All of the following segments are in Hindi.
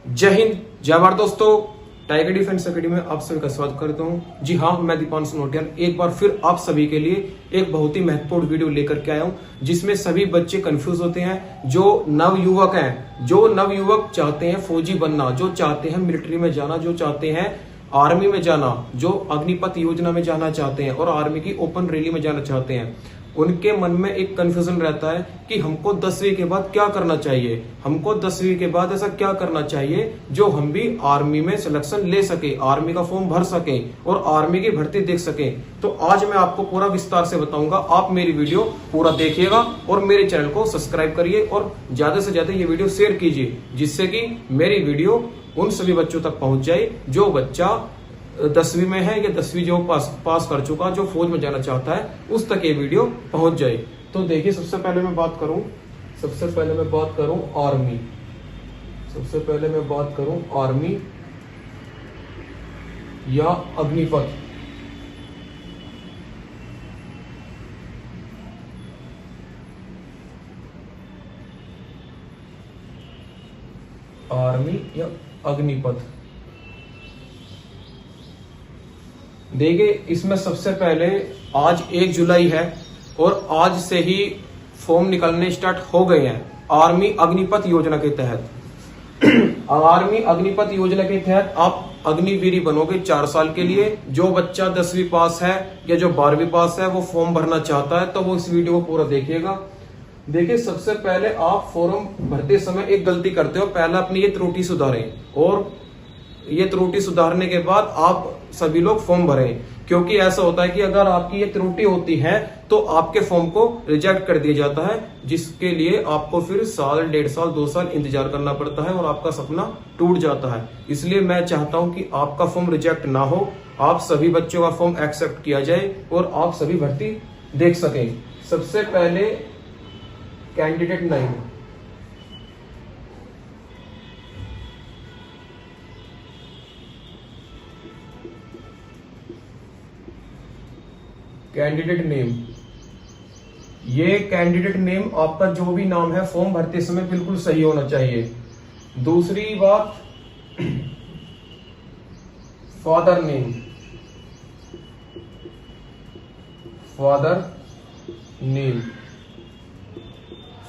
जय हिंद, जय भारत दोस्तों। टाइगर डिफेंस एकेडमी में आप सभी का स्वागत करता हूं। जी हाँ, मैं दीपांशु नोटियाल एक बार फिर आप सभी के लिए एक बहुत ही महत्वपूर्ण वीडियो लेकर के आया हूं, जिसमें सभी बच्चे कंफ्यूज होते हैं। जो नवयुवक हैं, जो नवयुवक चाहते हैं फौजी बनना, जो चाहते हैं मिलिट्री में जाना, जो चाहते हैं आर्मी में जाना, जो अग्निपथ योजना में जाना चाहते हैं और आर्मी की ओपन रैली में जाना चाहते हैं, उनके मन में एक कंफ्यूजन रहता है कि हमको 10वीं के बाद क्या करना चाहिए, हमको 10वीं के बाद ऐसा क्या करना चाहिए जो हम भी आर्मी में सिलेक्शन ले सके, आर्मी का फॉर्म भर सके और आर्मी की भर्ती देख सके। तो आज मैं आपको पूरा विस्तार से बताऊंगा। आप मेरी वीडियो पूरा देखिएगा और मेरे चैनल को सब्सक्राइब करिए और ज्यादा से ज्यादा ये वीडियो शेयर कीजिए, जिससे कि मेरी वीडियो उन सभी बच्चों तक पहुंच जाए जो बच्चा 10वीं में है या 10वीं जो पास कर चुका, जो फौज में जाना चाहता है, उस तक ये वीडियो पहुंच जाए। तो देखिए, सबसे पहले मैं बात करूं आर्मी। सबसे पहले मैं बात करूं आर्मी या अग्निपथ। आर्मी या अग्निपथ। देखिए, इसमें सबसे पहले आज 1 जुलाई है और आज से ही फॉर्म निकलने स्टार्ट हो गए हैं आर्मी अग्निपथ योजना के तहत। आर्मी अग्निपथ योजना के तहत आप अग्निवीर बनोगे 4 साल के लिए। जो बच्चा 10वीं पास है या जो 12वीं पास है, वो फॉर्म भरना चाहता है तो वो इस वीडियो को पूरा देखिएगा। देखिए, सबसे पहले आप फॉर्म भरते समय एक गलती करते हो। पहले अपनी ये त्रुटि सुधारें और ये त्रुटि सुधारने के बाद आप सभी लोग फॉर्म भरें, क्योंकि ऐसा होता है कि अगर आपकी ये त्रुटि होती है तो आपके फॉर्म को रिजेक्ट कर दिया जाता है, जिसके लिए आपको फिर साल, 1.5 साल, 2 साल इंतजार करना पड़ता है और आपका सपना टूट जाता है। इसलिए मैं चाहता हूं कि आपका फॉर्म रिजेक्ट ना हो, आप सभी बच्चों का फॉर्म एक्सेप्ट किया जाए और आप सभी भर्ती देख सकें। सबसे पहले कैंडिडेट नेम। कैंडिडेट नेम, ये कैंडिडेट नेम आपका जो भी नाम है फॉर्म भरते समय बिल्कुल सही होना चाहिए। दूसरी बात, father name. Father name,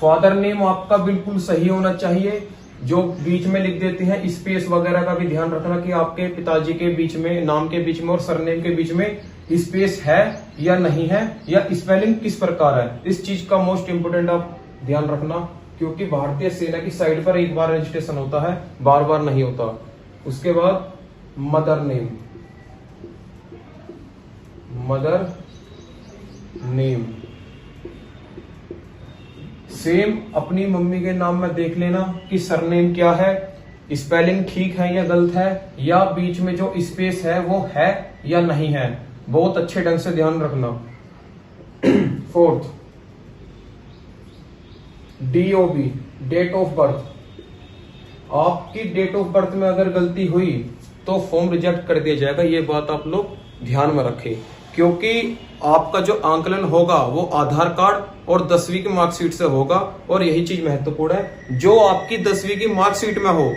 father name आपका बिल्कुल सही होना चाहिए। जो बीच में लिख देते हैं स्पेस वगैरह का भी ध्यान रखना कि आपके पिताजी के बीच में, नाम के बीच में और सरनेम के बीच में स्पेस है या नहीं है, या स्पेलिंग किस प्रकार है। इस चीज का मोस्ट इंपोर्टेंट आप ध्यान रखना, क्योंकि भारतीय सेना की साइट पर एक बार रजिस्ट्रेशन होता है, बार बार नहीं होता। उसके बाद mother name. Mother name same अपनी मम्मी के नाम में देख लेना कि सरनेम क्या है, स्पेलिंग ठीक है या गलत है, या बीच में जो स्पेस है वो है या नहीं है। बहुत अच्छे ढंग से ध्यान रखना। 4th, DOB, date of birth. आपकी डेट ऑफ बर्थ में अगर गलती हुई तो फॉर्म रिजेक्ट कर दिया जाएगा। ये बात आप लोग ध्यान में रखें, क्योंकि आपका जो आंकलन होगा वो आधार कार्ड और 10वीं की मार्कशीट से होगा। और यही चीज महत्वपूर्ण है, जो आपकी 10वीं की मार्कशीट में हो,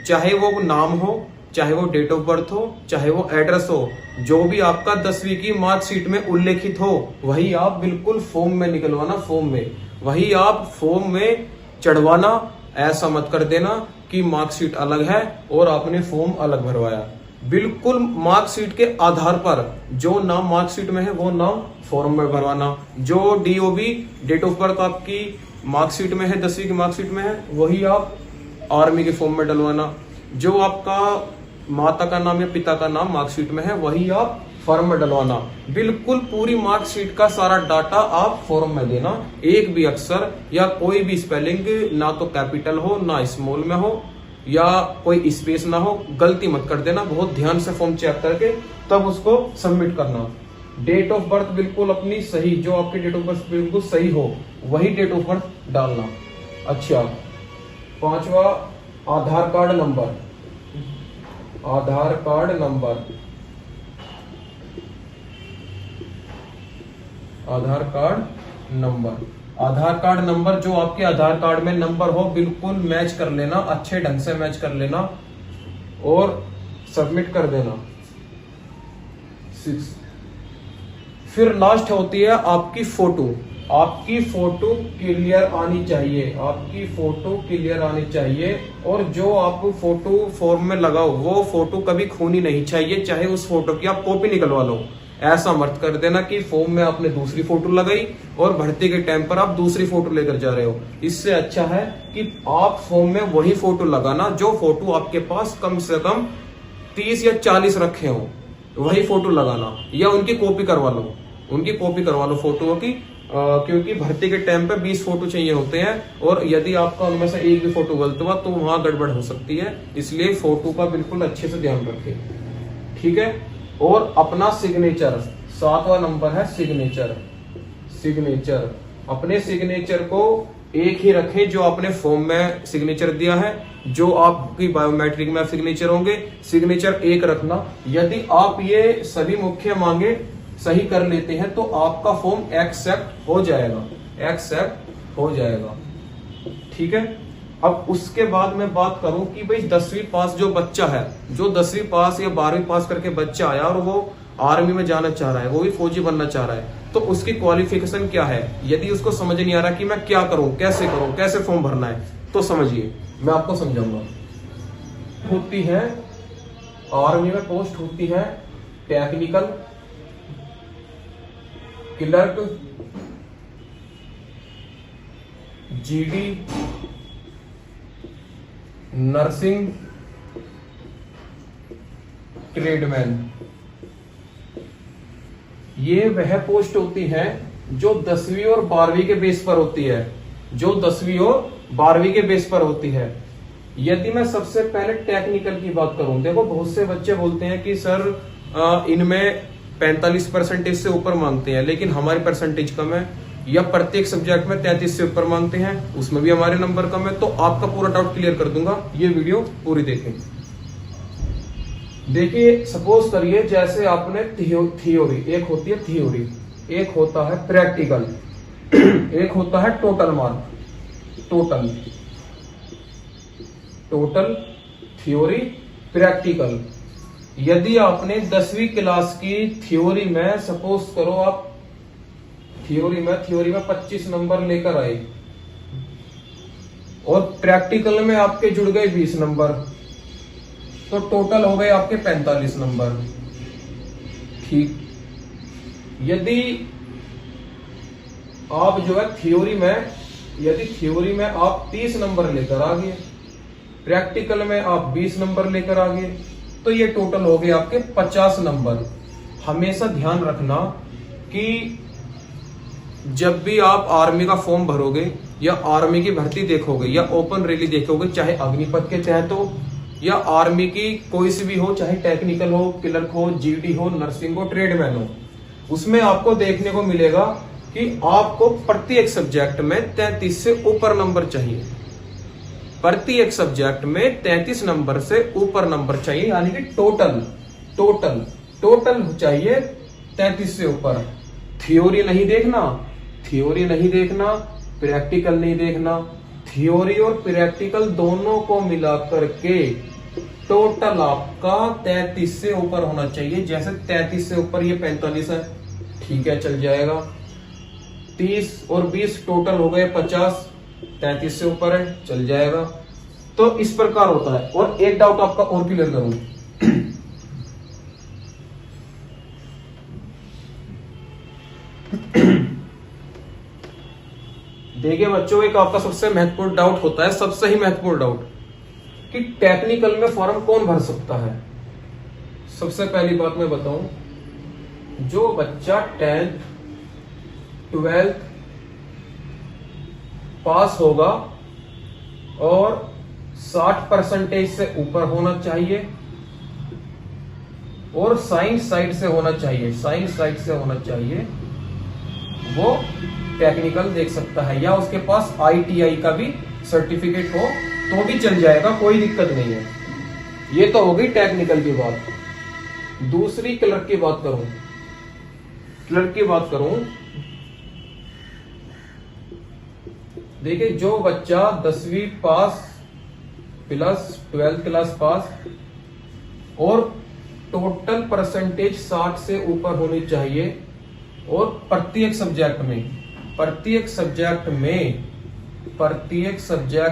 चाहे वो नाम हो, चाहे वो डेट ऑफ बर्थ हो, चाहे वो एड्रेस हो, जो भी आपका 10वीं की मार्कशीट में उल्लेखित हो, वही आप बिल्कुल फॉर्म में निकलवाना। फॉर्म में वही आप फॉर्म में चढ़वाना। ऐसा मत कर देना कि मार्कशीट अलग है और आपने फॉर्म अलग भरवाया। बिल्कुल मार्कशीट के आधार पर जो नाम मार्कशीट में है वो नाम फॉर्म में भरवाना। जो DOB, डेट ऑफ बर्थ आपकी मार्कशीट में है, 10वीं की मार्कशीट में है, वही आप आर्मी के फॉर्म में डलवाना। जो आपका माता का नाम या पिता का नाम मार्कशीट में है, वही आप फॉर्म में डलवाना। बिल्कुल पूरी मार्कशीट का सारा डाटा आप फॉर्म में देना। एक भी अक्षर या कोई भी स्पेलिंग ना तो कैपिटल हो ना स्मॉल में हो, या कोई स्पेस ना हो, गलती मत कर देना। बहुत ध्यान से फॉर्म चेक करके तब उसको सबमिट करना। डेट ऑफ बर्थ बिल्कुल अपनी सही, जो आपकी डेट ऑफ बर्थ बिल्कुल सही हो वही डेट ऑफ बर्थ डालना। अच्छा, 5वां, आधार कार्ड नंबर। आधार कार्ड नंबर, आधार कार्ड नंबर आधार कार्ड नंबर, जो आपके आधार कार्ड में नंबर हो बिल्कुल मैच कर लेना, अच्छे ढंग से मैच कर लेना और सबमिट कर देना। 6। फिर लास्ट होती है आपकी फोटो। आपकी फोटो क्लियर आनी चाहिए, आपकी फोटो क्लियर आनी चाहिए। और जो आप फोटो फॉर्म में लगाओ वो फोटो कभी खूनी नहीं चाहिए, चाहे उस फोटो की आप कॉपी निकलवा लो। ऐसा मत कर देना कि फॉर्म में आपने दूसरी फोटो लगाई और भर्ती के टाइम पर आप दूसरी फोटो लेकर जा रहे हो। इससे अच्छा है कि आप फॉर्म में वही फोटो लगाना जो फोटो आपके पास कम से कम 30 या 40 रखे हो, वही फोटो लगाना, या उनकी कॉपी करवा लो, उनकी कॉपी करवा लो फोटो की। क्योंकि भर्ती के टाइम पे 20 फोटो चाहिए होते हैं और यदि आपका उनमें से एक भी फोटो गलत हुआ तो वहां गड़बड़ हो सकती है। इसलिए फोटो का बिल्कुल अच्छे से ध्यान रखें, ठीक है। और अपना सिग्नेचर, 7वां नंबर है सिग्नेचर। सिग्नेचर, अपने सिग्नेचर को एक ही रखें जो आपने फॉर्म में सिग्नेचर दिया है, जो आपकी बायोमेट्रिक में सिग्नेचर होंगे, सिग्नेचर एक रखना। यदि आप ये सभी मुख्य मांगे सही कर लेते हैं तो आपका फॉर्म एक्सेप्ट हो जाएगा, एक्सेप्ट हो जाएगा, ठीक है। अब उसके बाद मैं बात करूं कि भाई 10वीं पास जो बच्चा है, जो 10वीं पास या 12वीं पास करके बच्चा आया और वो आर्मी में जाना चाह रहा है, वो भी फौजी बनना चाह रहा है, तो उसकी क्वालिफिकेशन क्या है। यदि उसको समझ नहीं आ रहा कि मैं क्या करूं, कैसे फॉर्म भरना है, तो समझिए मैं आपको समझाऊंगा। होती है आर्मी में पोस्ट होती है technical, clerk, GD, nursing, tradesman. ये वह पोस्ट होती है जो 10वीं और 12वीं के बेस पर होती है, जो 10वीं और 12वीं के बेस पर होती है। यदि मैं सबसे पहले टेक्निकल की बात करूं, देखो बहुत से बच्चे बोलते हैं कि सर इनमें 45% से ऊपर मांगते हैं, लेकिन हमारी परसेंटेज कम है, या प्रत्येक सब्जेक्ट में 33 से ऊपर मांगते हैं, उसमें भी हमारे नंबर कम है। तो आपका पूरा डाउट क्लियर कर दूंगा, ये वीडियो पूरी देखें। देखिए सपोज करिए जैसे आपने थियोरी, एक होती है थियोरी, एक होता है प्रैक्टिकल, एक होता है total mark, total theory practical. यदि आपने 10वीं क्लास की थ्योरी में सपोज करो आप थ्योरी में 25 नंबर लेकर आए और प्रैक्टिकल में आपके जुड़ गए 20 नंबर, तो टोटल हो गए आपके 45 नंबर, ठीक। यदि आप जो है थ्योरी में आप 30 नंबर लेकर आ गए, प्रैक्टिकल में आप 20 नंबर लेकर आ गए, तो ये टोटल हो गए आपके 50 नंबर। हमेशा ध्यान रखना कि जब भी आप आर्मी का फॉर्म भरोगे या आर्मी की भर्ती देखोगे या ओपन रैली देखोगे, चाहे अग्निपथ के तहत हो या आर्मी की कोई सी भी हो, चाहे टेक्निकल हो, क्लर्क हो, जीडी हो, नर्सिंग हो, ट्रेडमैन हो, उसमें आपको देखने को मिलेगा कि आपको प्रत्येक सब्जेक्ट में 33 से ऊपर नंबर चाहिए, प्रत्येक सब्जेक्ट में 33 नंबर से ऊपर नंबर चाहिए, यानी कि टोटल चाहिए 33 से ऊपर। थ्योरी नहीं देखना, प्रैक्टिकल नहीं देखना, थ्योरी और प्रैक्टिकल दोनों को मिलाकर के टोटल आपका 33 से ऊपर होना चाहिए। जैसे 33 से ऊपर ये 45 है, ठीक है, चल जाएगा। 30 और 20 टोटल हो गए 50, 33 से ऊपर है, चल जाएगा। तो इस प्रकार होता है। और एक डाउट आपका और क्लियर करूं, देखिए बच्चों, एक आपका सबसे महत्वपूर्ण डाउट होता है, सबसे ही महत्वपूर्ण डाउट, कि टेक्निकल में फॉर्म कौन भर सकता है। सबसे पहली बात मैं बताऊं, जो बच्चा 10th 12th पास होगा और 60% से ऊपर होना चाहिए और साइंस साइड से होना चाहिए, वो टेक्निकल देख सकता है, या उसके पास ITI का भी सर्टिफिकेट हो तो भी चल जाएगा, कोई दिक्कत नहीं है। ये तो हो गई टेक्निकल की बात। दूसरी क्लर्क की बात करूं, देखिए जो बच्चा 10वीं पास प्लस 12th क्लास पास और टोटल परसेंटेज 60 से ऊपर होनी चाहिए और प्रत्येक सब्जेक्ट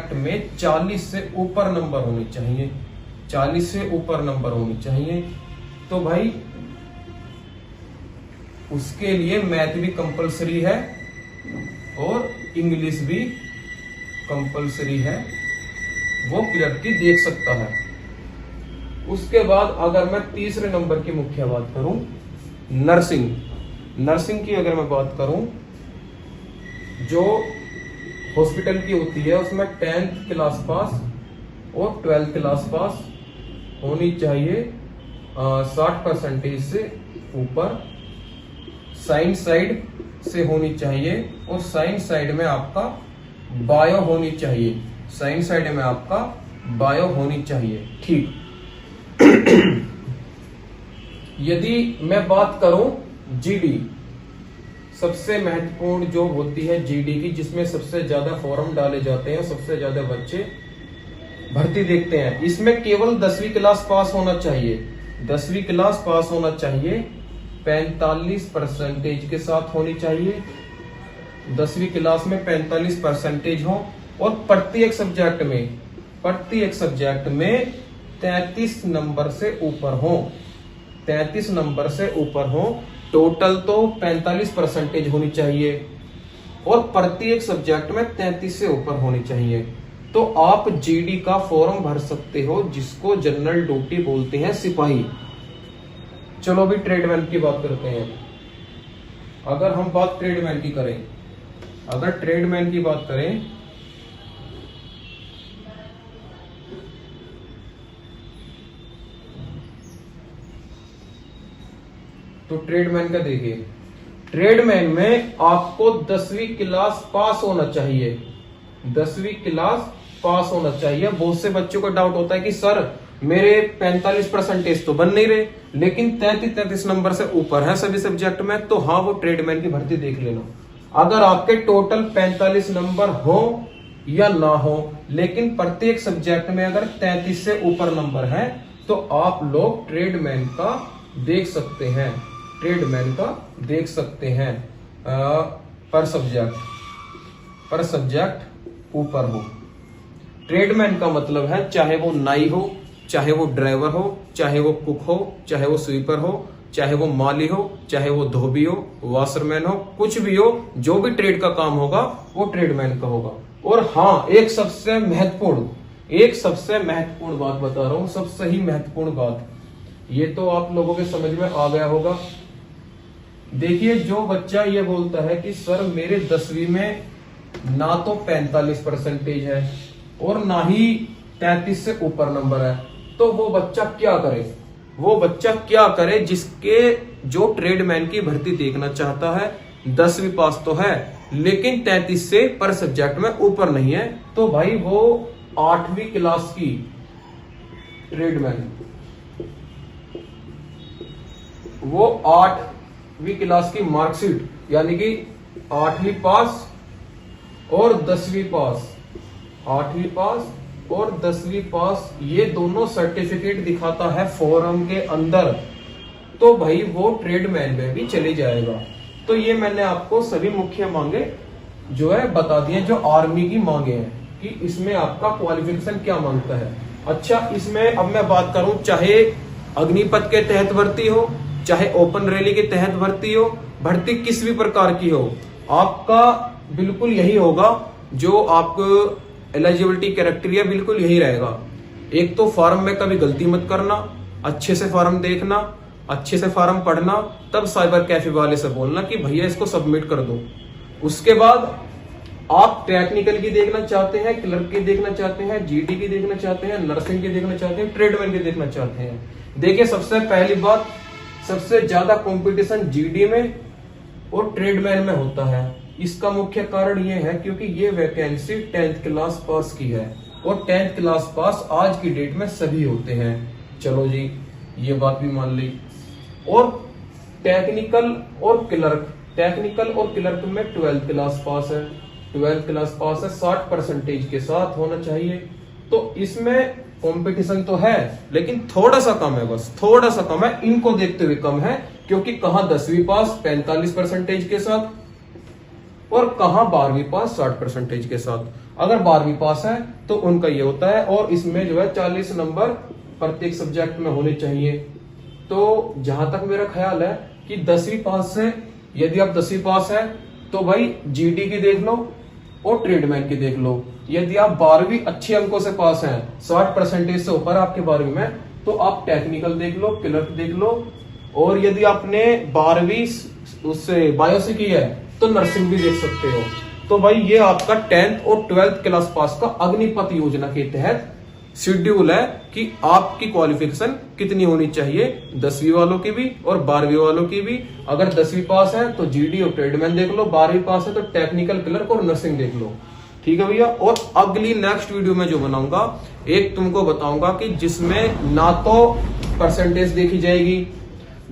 में 40 से ऊपर नंबर होने चाहिए, 40 से ऊपर नंबर होने चाहिए। तो भाई उसके लिए मैथ भी कंपलसरी है और इंग्लिश भी कंपलसरी है, वो क्लियरली देख सकता है। उसके बाद अगर मैं तीसरे नंबर की मुख्य बात करूं, नर्सिंग की अगर मैं बात करूं, जो हॉस्पिटल की होती है उसमें 10th क्लास पास और 12th क्लास पास होनी चाहिए 60% से ऊपर। साइंस साइड से होनी चाहिए और साइंस साइड में आपका बायो होनी चाहिए, साइंस साइड में आपका बायो होनी चाहिए। ठीक। यदि मैं बात करूं जीडी, सबसे महत्वपूर्ण जो होती है जीडी की, जिसमें सबसे ज्यादा फॉर्म डाले जाते हैं, सबसे ज्यादा बच्चे भर्ती देखते हैं, इसमें केवल 10वीं क्लास पास होना चाहिए, 10वीं क्लास पास होना चाहिए, 45% के साथ होनी चाहिए, 10वीं क्लास में 45% हो और प्रत्येक सब्जेक्ट में 33 नंबर से ऊपर हो, 33 नंबर से ऊपर हो। टोटल तो 45% होनी चाहिए और प्रत्येक सब्जेक्ट में 33 से ऊपर होनी चाहिए। तो आप जीडी का फॉर्म भर सकते हो, जिसको जनरल ड्यूटी बोलते हैं, सिपाही। चलो अभी ट्रेडमैन की बात करते हैं। अगर हम बात ट्रेडमैन की करें, अगर ट्रेडमैन की बात करें तो ट्रेडमैन का देखिए, ट्रेडमैन में आपको 10वीं क्लास पास होना चाहिए, 10वीं क्लास पास होना चाहिए। बहुत से बच्चों को डाउट होता है कि सर मेरे 45% तो बन नहीं रहे, लेकिन 33 नंबर से ऊपर है सभी सब्जेक्ट में, तो हाँ वो ट्रेडमैन की भर्ती देख लेना। अगर आपके टोटल 45 नंबर हो या ना हो, लेकिन प्रत्येक सब्जेक्ट में अगर 33 से ऊपर नंबर है, तो आप लोग ट्रेडमैन का देख सकते हैं, ट्रेडमैन का देख सकते हैं। पर सब्जेक्ट ऊपर हो। ट्रेडमैन का मतलब है चाहे वो नाई हो, चाहे वो ड्राइवर हो, चाहे वो कुक हो, चाहे वो स्वीपर हो, चाहे वो माली हो, चाहे वो धोबी हो, वाशरमैन हो, कुछ भी हो, जो भी ट्रेड का काम होगा वो ट्रेडमैन का होगा। और हाँ, एक सबसे महत्वपूर्ण बात बता रहा हूं, सबसे ही महत्वपूर्ण बात, ये तो आप लोगों के समझ में आ गया होगा। देखिए जो बच्चा ये बोलता है कि सर मेरे 10वीं में ना तो 45% है और ना ही 33 से ऊपर नंबर है, तो वो बच्चा क्या करे? वो बच्चा क्या करे जिसके जो ट्रेडमैन की भर्ती देखना चाहता है, 10वीं पास तो है लेकिन 33 से पर सब्जेक्ट में ऊपर नहीं है, तो भाई वो 8वीं क्लास की ट्रेडमैन, वो 8वीं क्लास की मार्कशीट, यानी कि 8वीं पास और 10वीं पास, 8वीं पास और 10वीं पास, ये दोनों सर्टिफिकेट दिखाता है फॉर्म के अंदर, तो भाई वो ट्रेडमैन में भी चले जाएगा। तो ये मैंने आपको सभी मुख्य मांगे जो है बता दिए, जो आर्मी की मांगे हैं कि इसमें आपका क्वालिफिकेशन क्या मांगता है। अच्छा, इसमें अब मैं बात करूं, चाहे अग्निपथ के तहत भर्ती हो, चाहे ओपन रैली के तहत भर्ती हो, भर्ती किस भी प्रकार की हो, आपका बिल्कुल यही होगा, जो आपको एलिजिबिलिटी कैरेक्टेरिया बिल्कुल यही रहेगा। एक तो फॉर्म में कभी गलती मत करना, अच्छे से फॉर्म देखना, अच्छे से फॉर्म पढ़ना, तब साइबर कैफे वाले से बोलना कि भैया इसको सबमिट कर दो। उसके बाद आप टेक्निकल की देखना चाहते हैं, क्लर्क की देखना चाहते हैं, जीडी की देखना चाहते हैं, नर्सिंग की देखना चाहते हैं, ट्रेडमैन की देखना चाहते हैं। देखिए सबसे पहली बात, सबसे ज्यादा कंपटीशन जीडी में और ट्रेडमैन में होता है। इसका मुख्य कारण यह है क्योंकि ये वैकेंसी 10th क्लास पास की है और 10th क्लास पास आज की डेट में सभी होते हैं। चलो जी, ये बात भी मान ली। और टेक्निकल और क्लर्क में 12th क्लास पास है, 12th क्लास पास है, 60% के साथ होना चाहिए। तो इसमें कंपटीशन तो है लेकिन थोड़ा सा कम है, बस थोड़ा सा कम है, इनको देखते हुए कम है, क्योंकि कहां 10वीं पास 45% के साथ और कहां 12वीं पास 60% के साथ। अगर 12वीं पास है तो उनका ये होता है, और इसमें जो है 40 नंबर प्रत्येक सब्जेक्ट में होने चाहिए। तो जहां तक मेरा ख्याल है कि 10वीं पास से, यदि आप 10वीं पास है तो भाई जीडी की देख लो और ट्रेडमैन की देख लो। यदि आप 12वीं अच्छे अंकों से पास हैं, 60% से ऊपर आपके 12वीं में, तो आप टेक्निकल देख लो, क्लर्क देख लो। और यदि आपने 12वीं उससे बायो से की है तो नर्सिंग भी देख सकते हो। तो भाई ये आपका 10th और 12th क्लास पास का अग्निपथ योजना के तहत शेड्यूल है कि आपकी क्वालिफिकेशन कितनी होनी चाहिए, 10वीं वालों की भी और 12वीं वालों की भी। अगर 10वीं पास है तो जीडी और ट्रेडमैन देख लो, 12वीं पास है तो टेक्निकल क्लर्क और नर्सिंग देख लो। ठीक है भैया। और अगली नेक्स्ट वीडियो में जो बनाऊंगा, एक तुमको बताऊंगा कि जिसमें ना तो परसेंटेज देखी जाएगी,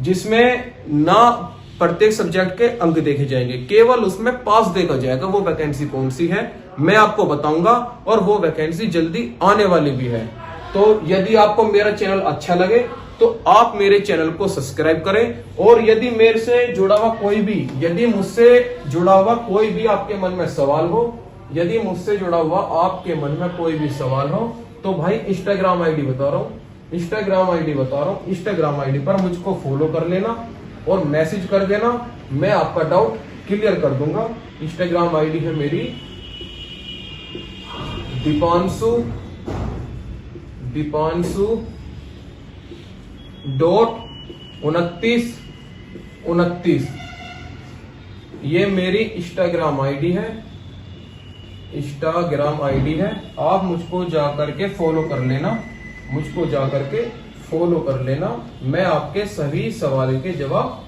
जिसमें ना प्रत्येक सब्जेक्ट के अंक देखे जाएंगे, केवल उसमें पास देखा जाएगा, वो वैकेंसी कौन सी है मैं आपको बताऊंगा, और वो वैकेंसी जल्दी आने वाली भी है। तो यदि आपको मेरा चैनल अच्छा लगे तो आप मेरे चैनल को सब्सक्राइब करें, और यदि मेरे से जुड़ा हुआ कोई भी, यदि मुझसे जुड़ा हुआ कोई भी आपके मन में सवाल हो, यदि मुझसे जुड़ा हुआ आपके मन में कोई भी सवाल हो, तो भाई इंस्टाग्राम आईडी बता रहा हूँ, इंस्टाग्राम आईडी पर मुझको फॉलो कर लेना और मैसेज कर देना, मैं आपका डाउट क्लियर कर दूंगा। इंस्टाग्राम आईडी है मेरी दीपांशु.2929। ये मेरी इंस्टाग्राम आईडी है, आप मुझको जाकर के फॉलो कर लेना, मैं आपके सभी सवालों के जवाब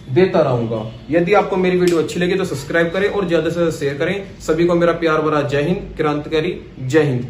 देता रहूंगा। यदि आपको मेरी वीडियो अच्छी लगी तो सब्सक्राइब करें और ज्यादा से ज्यादा शेयर करें। सभी को मेरा प्यार भरा जय हिंद, क्रांतिकारी जय हिंद।